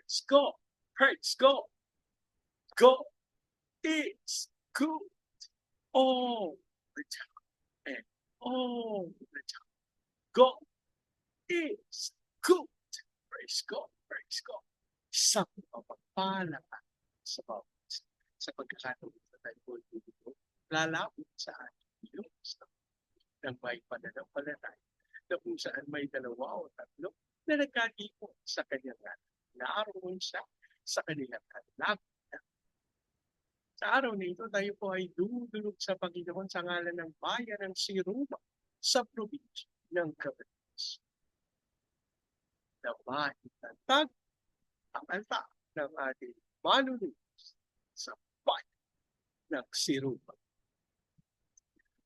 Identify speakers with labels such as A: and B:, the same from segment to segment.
A: Praise God. Praise God. God is good all the time. And all the time. God is good. Praise God. Praise God. Sa pagpapala sa bawat sa pagkakataon na tayo po dito, lalapit sa ating Diyos ng may pananampalataya na kung saan may dalawa o tatlo na nagkatipon sa kanyang ngalan. Naroon siya sa kanilang kanilang. Sa araw na ito, tayo po ay dudulog sa Panginoon sa ngalan ng bayan ng Siruma sa probinsya ng Camarines. Naman itatag ang alta ng ating manunod sa bayan ng Siruma.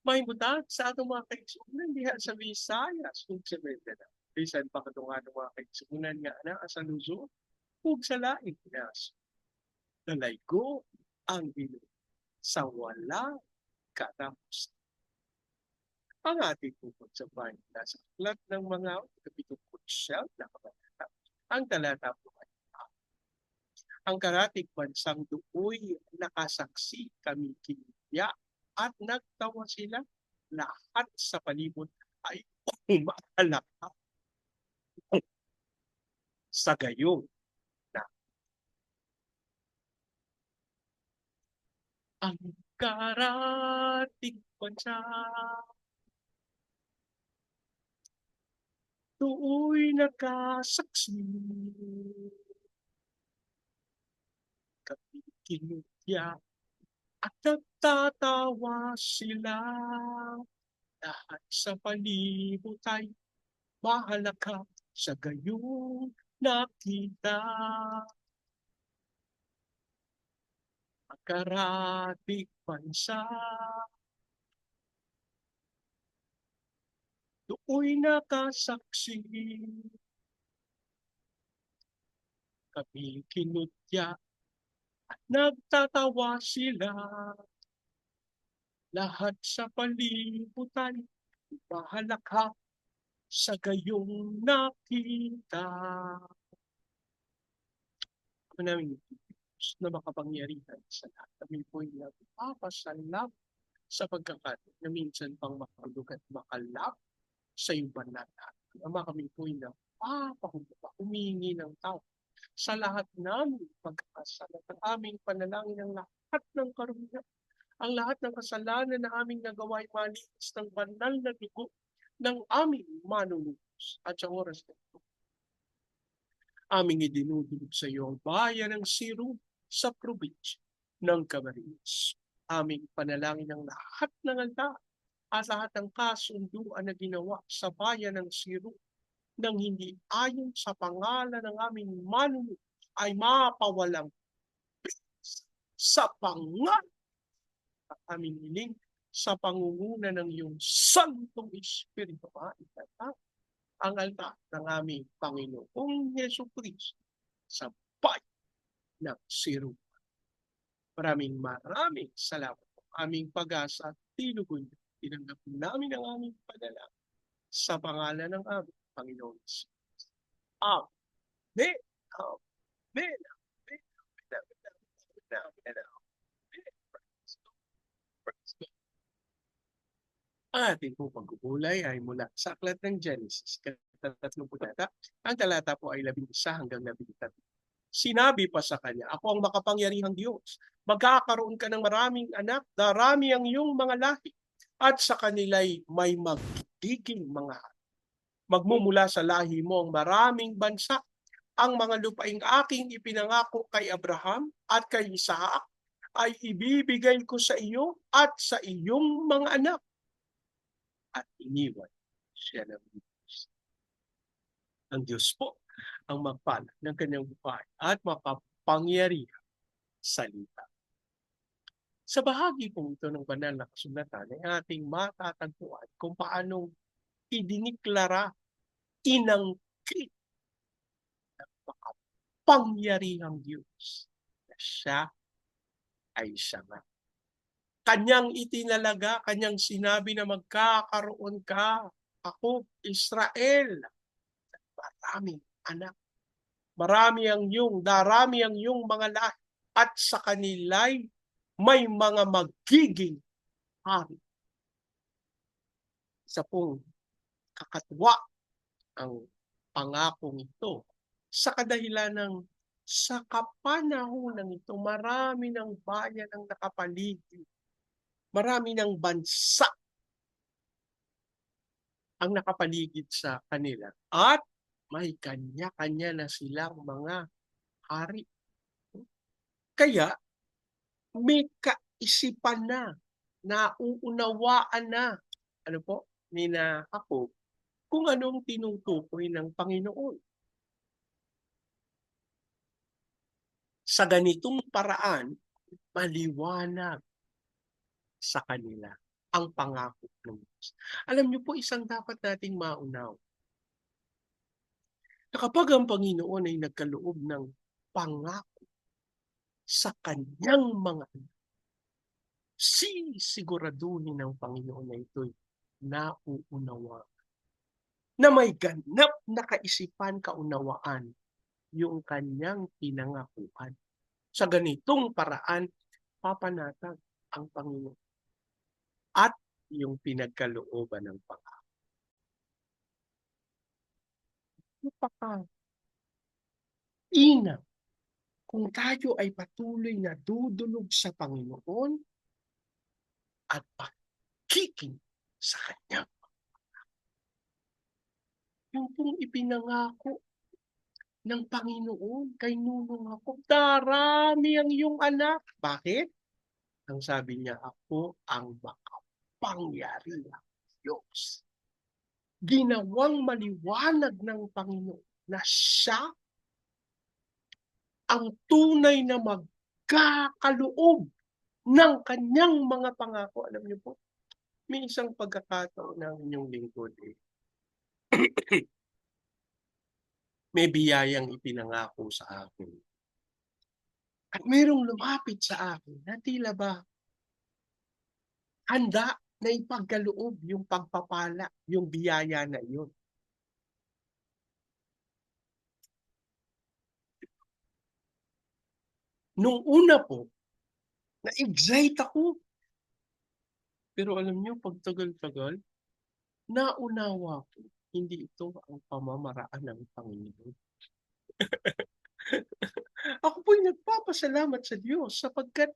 A: May butang sa atong mga kaigsunan diha sa Visayas ug sa Mindanao. Bisan pa katungan ng mga kaigsunan nga na sa Luzon ug sa laing nasod. Nalaygo ang Ginoo sa walang katapusan. Ang ating tungkol sa bayan nasa aklat ng mga kapitong 9 na kabanata. Ang talata po ay ang karatig bansang duoy nakasaksi kami kinya at nagtawa sila, lahat sa palibot ay umalaka sa gayong na ang karatig bansa duoy nakasaksi kami kinya at nagtatawa sila, lahat sa palibot ay mahalaka sa gayong nakita. Ang karatig bansa do'y nakasaksi kami kinutya at nagtatawa sila, lahat sa palibutan mahalaka sa gayong nakita. Ako namin Diyos na makapangyarihan sa lahat. Kami po'y nagpapasalamat sa pagkakataon na minsan pang makalug at makalap sa iyong banal at Ama, kami po'y nagpapahumpa, humingi ng tao sa lahat namin pagkakasala. Ang aming panalangin ng lahat ng karumihan, ang lahat ng kasalanan na aming nagawa ay malinis ng banal na dugo ng aming manunubos. At sa oras na ito, aming idinudulog sa iyo ang bayan ng Siru sa probinsya ng Camarines. Aming panalangin ng lahat ng altar at lahat ng kasunduan na ginawa sa bayan ng Siru nang hindi ayon sa pangalan ng aming manunod ay mapawalang sa pangalan at aming hiling sa pangunguna ng iyong Santong Espiritu ang altar ng aming Panginoong Jesucristo sa bayan ng Siru. Maraming salamat po. Aming pag-asa at tinugon. Tinanggap namin ang aming panalangin sa pangalan ng aming Panginoon Jesus. Amen. Amen. Ang ating po pagkukulay ay mula sa aklat ng Genesis, 30 talata. Ang talata po ay 11 hanggang 13. Sinabi pa sa kanya, ako ang makapangyarihang Diyos. Magkakaroon ka ng maraming anak, darami ang iyong mga lahi, at sa kanila'y may magiging mga magmumula sa lahi mo ang maraming bansa. Ang mga lupaing aking ipinangako kay Abraham at kay Isaac ay ibibigay ko sa iyo at sa iyong mga anak. At iniwan siya ng Diyos. Ang Diyos po ang magpala ng kanyang buhay at makapangyarihan salita. Sa bahagi po ito ng banal na kasulatan ay ating matatagpuan kung paano idiniklara, inangkin ng makapangyarihang Diyos na siya ay siya nga. Kanyang itinalaga, kanyang sinabi na magkakaroon ka, ako, Israel, maraming anak. darami ang iyong mga lahi, at sa kanila'y may mga magiging hari. Isa pong kakatwa ang pangakong ito sa kadahilan ng sa kapanahunan ito, marami ng bayan ang nakapaligid, marami ng bansa ang nakapaligid sa kanila, at may kanya-kanya na silang mga hari. Kaya may kaisipan na, nauunawaan na, ni na ako, kung anong tinutukoy ng Panginoon. Sa ganitong paraan, maliwanag sa kanila ang pangako ng Diyos. Alam niyo po, isang dapat nating maunaw, na kapag ang Panginoon ay nagkaloob ng pangako sa kanyang mga anak, sisiguraduhin ng Panginoon na ito'y nauunawa, na may ganap na kaisipan, kaunawaan yung kanyang pinangakuan. Sa ganitong paraan, papanatag ang Panginoon at yung pinagkalooban ng pangako. Napaka-inam kung tayo ay patuloy na dudulog sa Panginoon at pakiking sa Kanya. Yung pong ipinangako ng Panginoon kay Nunong Jacob, darami ang iyong anak. Bakit? Ang sabi niya, ako ang makapangyarihang Diyos. Ginawang maliwanag ng Panginoon na siya ang tunay na magkakaloob ng kanyang mga pangako. Alam niyo po, may isang pagkakataon ng inyong lingkod may biyayang ipinangako sa akin. At mayroong lumapit sa akin na tila ba handa na ipagkaloob yung pagpapala, yung biyaya na iyon. Nung una po, na-excite ako. Pero alam niyo, pagtagal-tagal, naunawa ko, hindi ito ang pamamaraan ng Panginoon. Ako po'y nagpapasalamat sa Diyos sapagkat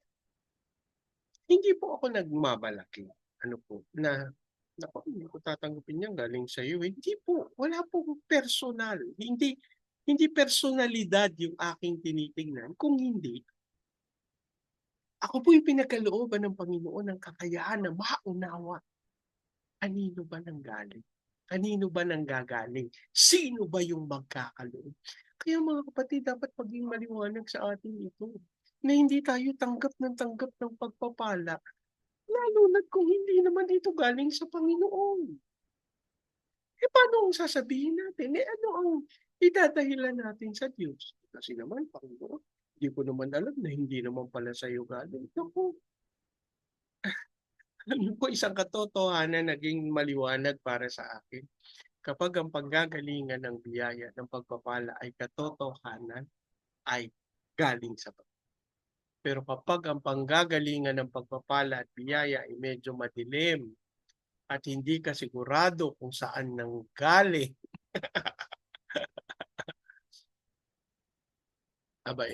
A: hindi po ako nagmamalaki. Hindi ko tatanggapin yan galing sa iyo. Hindi po, wala pong personal. Hindi personalidad yung aking tinitingnan. Kung hindi, ako po'y pinagkalooban ng Panginoon ng kakayahan na maunawa. Kanino ba nanggaling? Kanino ba nanggagaling? Sino ba yung magkakaloob? Kaya mga kapatid, dapat maging maliwanag sa atin ito na hindi tayo tanggap ng pagpapala, lalo na kung hindi naman ito galing sa Panginoon. Paano ang sasabihin natin? Ano ang idadahilan natin sa Diyos? Kasi naman, Panginoon, hindi ko naman alam na hindi naman pala sa iyo galing. Alam po, isang katotohanan naging maliwanag para sa akin. Kapag ang panggagalingan ng biyaya, ng pagpapala ay katotohanan, ay galing sa Panginoon. Pero kapag ang panggagalingan ng pagpapala at biyaya ay medyo madilim at hindi ka sigurado kung saan nanggaling,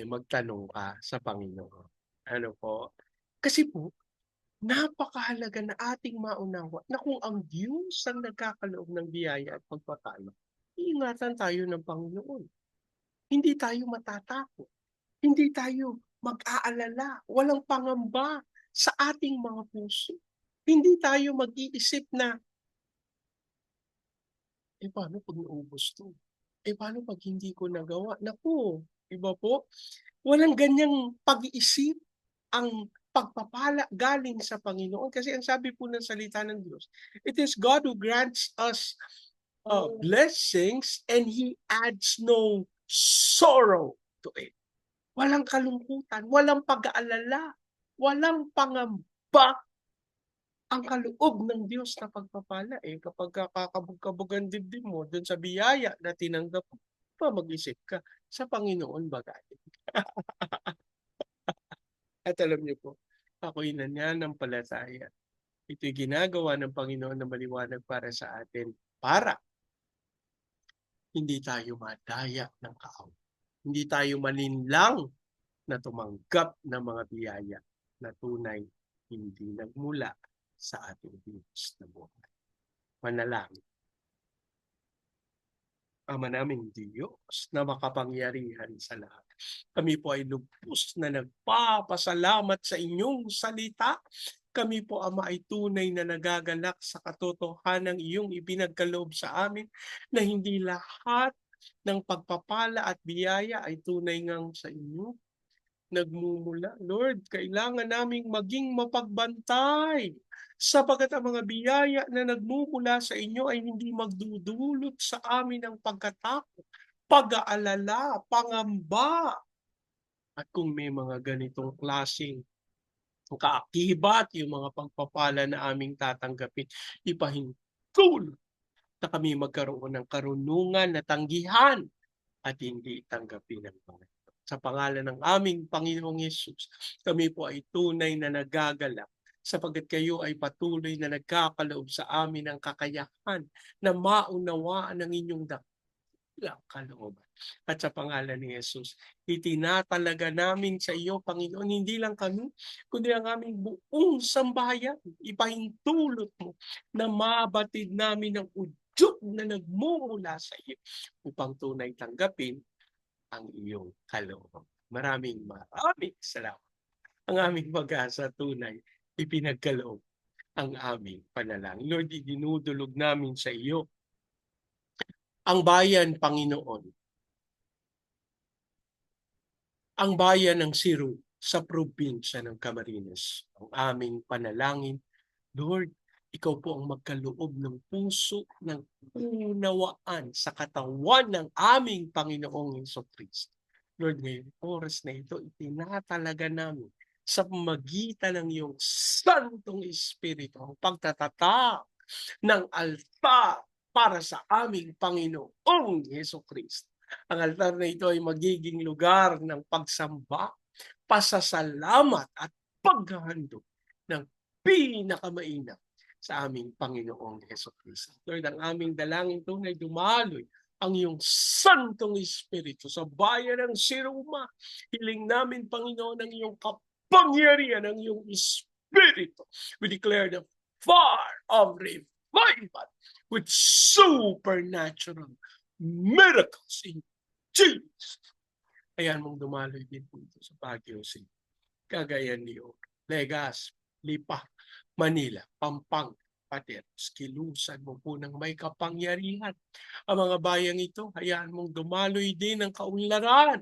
A: magtanong ka sa Panginoon. Ano po? Kasi po, napakahalaga na ating maunawa na kung ang Diyos ang nagkakaloob ng biyaya at pagpapala, iingatan tayo ng Panginoon. Hindi tayo matatakot. Hindi tayo mag-aalala. Walang pangamba sa ating mga puso. Hindi tayo mag-iisip na, paano pag naubos to? Paano pag hindi ko nagawa? Naku, iba po? Walang ganyang pag-iisip ang pagpapala galing sa Panginoon. Kasi ang sabi po ng salita ng Diyos, it is God who grants us blessings and He adds no sorrow to it. Walang kalungkutan, walang pag-aalala, walang pangamba ang kaloob ng Diyos na pagpapala. Kapag kakabog-kabog ang dibdib mo dun sa biyaya na tinanggap mo, mag-isip ka, sa Panginoon ba galing? At alam niyo po, ako'y nananampalataya. Ito'y ginagawa ng Panginoon na maliwanag para sa atin para hindi tayo madaya ng kaaway. Hindi tayo malinlang na tumanggap ng mga biyaya na tunay hindi nagmula sa ating Diyos na buhay. Manalangin. Ama naming Diyos na makapangyarihan sa lahat. Kami po ay lubos na nagpapasalamat sa inyong salita. Kami po, Ama, ay tunay na nagagalak sa katotohanan ng iyong ibinagkaloob sa amin na hindi lahat ng pagpapala at biyaya ay tunay ngang sa inyo nagmumula. Lord, kailangan naming maging mapagbantay sapagkat ang mga biyaya na nagmumula sa inyo ay hindi magdudulot sa amin ng pagkatakot, pag-aalala, pangamba. At kung may mga ganitong klaseng kaakibat, yung mga pagpapala na aming tatanggapin, ipahintulot na kami magkaroon ng karunungan na tanggihan at hindi tanggapin ng mga ito. Sa pangalan ng aming Panginoong Yesus, kami po ay tunay na nagagalak sapagkat kayo ay patuloy na nagkakaloob sa amin ng kakayahan na maunawaan ang inyong dakilang kalooban. At sa pangalan ni Jesus, itinatalaga namin sa iyo, Panginoon, hindi lang kami, kundi ang aming buong sambahayan. Ipahintulot mo na mabatid namin ang udyok na nagmumula sa iyo upang tunay tanggapin ang iyong kalooban. Maraming salamat. Ang aming pag-asa tunay, ipinagkaloob ang aming panalangin. Lord, idinudulog namin sa iyo ang bayan, Panginoon. Ang bayan ng Cebu sa probinsya ng Camarines. Ang aming panalangin, Lord, ikaw po ang magkaloob ng puso ng unawaan sa katawan ng aming Panginoong Jesucristo. Lord, ngayon oras na ito, itinatalaga namin sa pamagitan ng iyong Santong Espiritu ang pagtatatak ng altar para sa aming Panginoong Jesucristo. Ang altar na ito ay magiging lugar ng pagsamba, pasasalamat at paghahandog ng pinakamainam sa aming Panginoong Jesucristo. Lord, ang aming dalangin tunay dumaloy ang iyong Santong Espiritu sa bayan ng Siruma. Hiling namin, Panginoon, ang iyong kapangyarihan, ang iyong Espiritu. We declare the fire of revival with supernatural miracles in Jesus. Ayan mong dumaloy din po ito sa Baguio City, Cagayan de Oro, Legazpi, Lipa, Manila, Pampanga, Pateros. Kilusan mo po ng may kapangyarihan ang mga bayang ito. Hayaan mong dumaloy din ang kaunlaran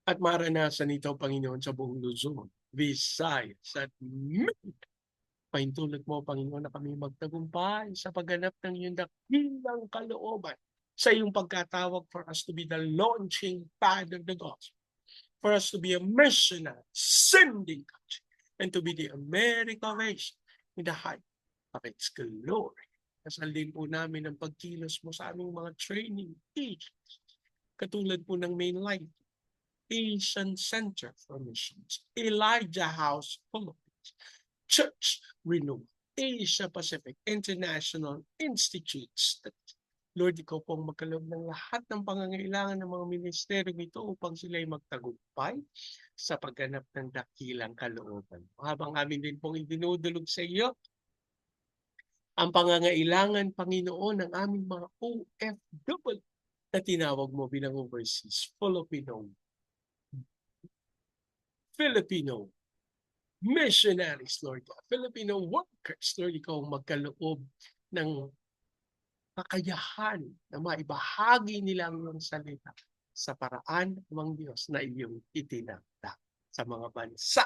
A: at maranasan ito, Panginoon, sa buong Luzon, Visayas at Mindanao. Pahintulot mo, Panginoon, na kami magtagumpay sa pagganap ng iyong dakilang kalooban sa iyong pagkatawag for us to be the launching pad of the gospel, for us to be a missionary, sending country, and to be the America of Asia in the height of its glory. Kasal din po namin ang pagkilos mo sa aming mga training agents, katulad po ng Mainline, Asian Center for Missions, Elijah House Philippines, Church Renewal, Asia Pacific International Institutes. Lord, ikaw pong magkaloob ng lahat ng pangangailangan ng mga ministeryo ito upang sila'y magtagumpay sa pagganap ng dakilang kalooban. Habang amin din pong idinudulog sa iyo ang pangangailangan, Panginoon, ng aming mga OFW na tinawag mo bilang overseas Filipino missionaries, Lord God, Filipino workers, Lord, ikaw magkaloob ng kakayahan na maibahagi nila ang salita sa paraan ng Diyos na iyong itinakda sa mga bansa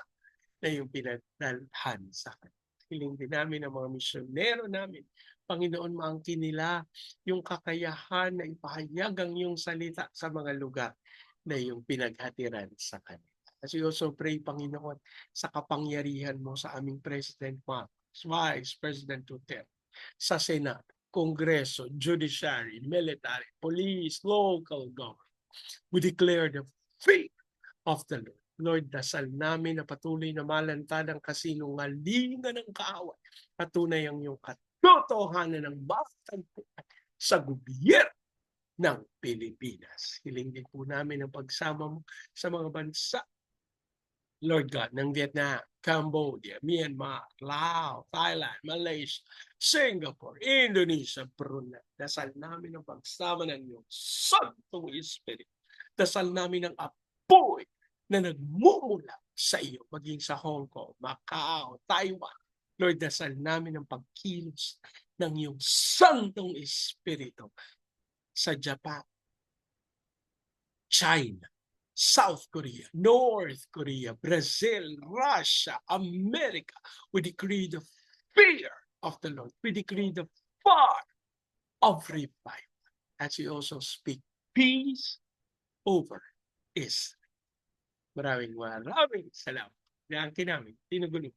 A: na iyong pinagdalhan sa kanila. Hiling din namin ang mga misyonero namin, Panginoon, maangkin nila yung kakayahan na ipahayag ang iyong salita sa mga lugar na iyong pinaghatiran sa kanila. As we also pray, Panginoon, sa kapangyarihan mo sa aming President Marcos, Vice President Duterte, sa Senado, Kongreso, judiciary, military, police, local government. We declare the faith of the Lord. Lord, dasal namin na patuloy na malantad ang kasinungalingan ng kaaway. Patunay ang iyong katotohanan ng matagpuan sa gobyerno ng Pilipinas. Hiling din po namin ang pagsama mo sa mga bansa, Lord God, ng Vietnam, Cambodia, Myanmar, Laos, Thailand, Malaysia, Singapore, Indonesia, Brunei. Dasal namin ang pagsama ng iyong Santong Espiritu. Dasal namin ang apoy na nagmumula sa iyo, maging sa Hong Kong, Macau, Taiwan. Lord, dasal namin ang pagkilos ng iyong Santong Espiritu sa Japan, China, South Korea, North Korea, Brazil, Russia, America. We decree the fear of the Lord. We decree the fire of revival. As we also speak peace over Israel. Maraming salamat. Naangkin namin, tinugulo,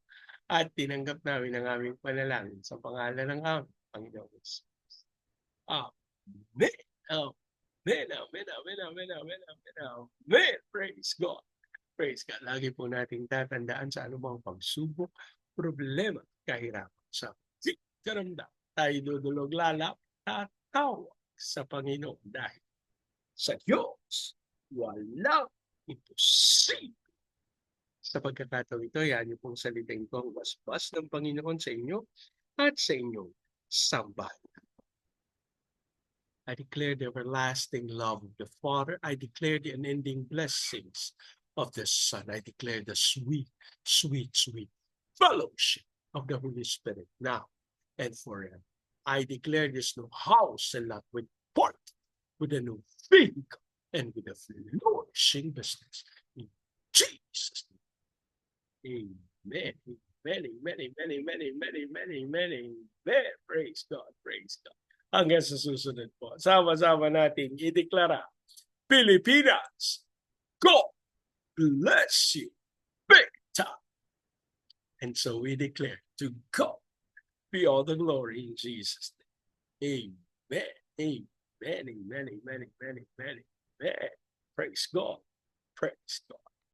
A: at tinanggap namin ang aming panalangin sa pangalan ng aming Panginoon Jesus. Amen. Amen, amen, amen, amen, amen, amen, amen. Praise God. Praise God. Lagi po nating tatandaan sa anumang pagsubok, problema, kahirapan sa karamdam. Tayo dudulog lalap, tatawag sa Panginoon dahil sa Diyos walang imposible. Sa pagkakataon ito, yan yung pong salitain ko ang basbas ng Panginoon sa inyo at sa inyong sambahan. I declare the everlasting love of the Father. I declare the unending blessings of the Son. I declare the sweet, sweet, sweet fellowship of the Holy Spirit now and forever. I declare this new house and lot with port, with a new vehicle, and with a flourishing business. In Jesus' name. Amen. Many. Praise God. Praise God. Hanggang sa susunod po. Sama-sama nating ideklara, Pilipinas, God bless you big time. And so we declare to God be all the glory in Jesus' name. Amen. Amen. Praise God. Praise God.